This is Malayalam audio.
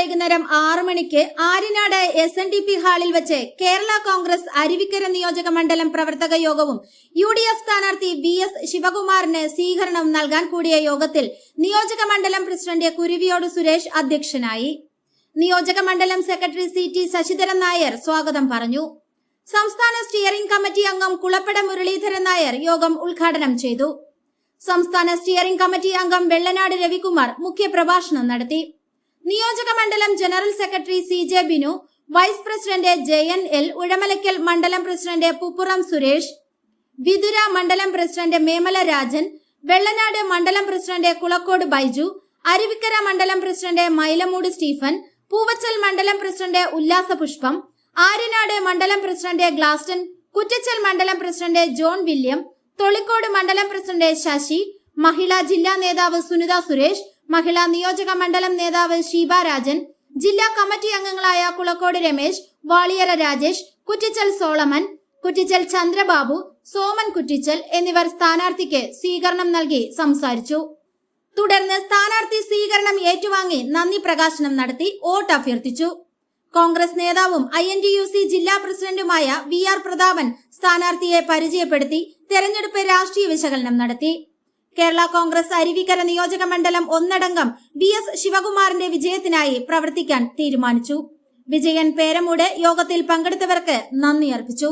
വൈകുന്നേരം 6 മണിക്ക് ആര്യനാട് SNDP ഹാളിൽ വെച്ച് കേരള കോൺഗ്രസ് അരുവിക്കര നിയോജക മണ്ഡലം പ്രവർത്തക യോഗവും UDF സ്ഥാനാർത്ഥി VS ശിവകുമാറിന് സ്വീകരണം നൽകാൻ കൂടിയ യോഗത്തിൽ നിയോജക മണ്ഡലം പ്രസിഡന്റ് കുരുവിയോട് സുരേഷ് അധ്യക്ഷനായി. നിയോജക മണ്ഡലം സെക്രട്ടറി CT ശശിധരൻ നായർ സ്വാഗതം പറഞ്ഞു. സംസ്ഥാന സ്റ്റിയറിംഗ് കമ്മിറ്റി അംഗം കുളപ്പട മുരളീധരൻ നായർ യോഗം ഉദ്ഘാടനം ചെയ്തു. സംസ്ഥാന സ്റ്റിയറിംഗ് കമ്മിറ്റി അംഗം വെള്ളനാട് രവികുമാർ മുഖ്യപ്രഭാഷണം നടത്തി. നിയോജക മണ്ഡലം general secretary CJ Binu, vice president JNL, Uzhamalakkal മണ്ഡലം പ്രസിഡന്റ് പുപ്പുറം സുരേഷ്, വിതുര മണ്ഡലം പ്രസിഡന്റ് മേമല രാജൻ, വെള്ളനാട് മണ്ഡലം പ്രസിഡന്റ് കുളക്കോട് ബൈജു, അരുവിക്കര മണ്ഡലം പ്രസിഡന്റ് മൈലമൂട് സ്റ്റീഫൻ, പൂവച്ചൽ മണ്ഡലം പ്രസിഡന്റ് ഉല്ലാസ പുഷ്പം, ആര്യനാട് മണ്ഡലം പ്രസിഡന്റ് ഗ്ലാസ്റ്റൺ, കുറ്റിച്ചൽ മണ്ഡലം പ്രസിഡന്റ് ജോൺ വില്യം, തൊളിക്കോട് മണ്ഡലം പ്രസിഡന്റ് ശശി, മഹിളാ ജില്ലാ നേതാവ് സുനിത സുരേഷ്, മഹിളാ നിയോജക മണ്ഡലം നേതാവ് ഷീബ രാജൻ, ജില്ലാ കമ്മിറ്റി അംഗങ്ങളായ കുളക്കോട് രമേശ്, വാളിയറ രാജേഷ്, കുറ്റിച്ചൽ സോളമൻ, കുറ്റിച്ചൽ ചന്ദ്രബാബു, സോമൻ കുറ്റിച്ചൽ എന്നിവർ സ്ഥാനാർത്ഥിക്ക് സ്വീകരണം നൽകി സംസാരിച്ചു. തുടർന്ന് സ്ഥാനാർത്ഥി സ്വീകരണം ഏറ്റുവാങ്ങി നന്ദി പ്രകാശനം നടത്തി വോട്ട് അഭ്യർത്ഥിച്ചു. കോൺഗ്രസ് നേതാവും INTUC ജില്ലാ പ്രസിഡന്റുമായ VR പ്രതാപൻ സ്ഥാനാർത്ഥിയെ പരിചയപ്പെടുത്തി തെരഞ്ഞെടുപ്പ് രാഷ്ട്രീയ വിശകലനം നടത്തി. കേരള കോൺഗ്രസ് അരുവിക്കര നിയോജക മണ്ഡലം ഒന്നടങ്കം VS ശിവകുമാറിന്റെ വിജയത്തിനായി പ്രവർത്തിക്കാൻ തീരുമാനിച്ചു. വിജയൻ പേരമൂട് യോഗത്തിൽ പങ്കെടുത്തവർക്ക് നന്ദി അർപ്പിച്ചു.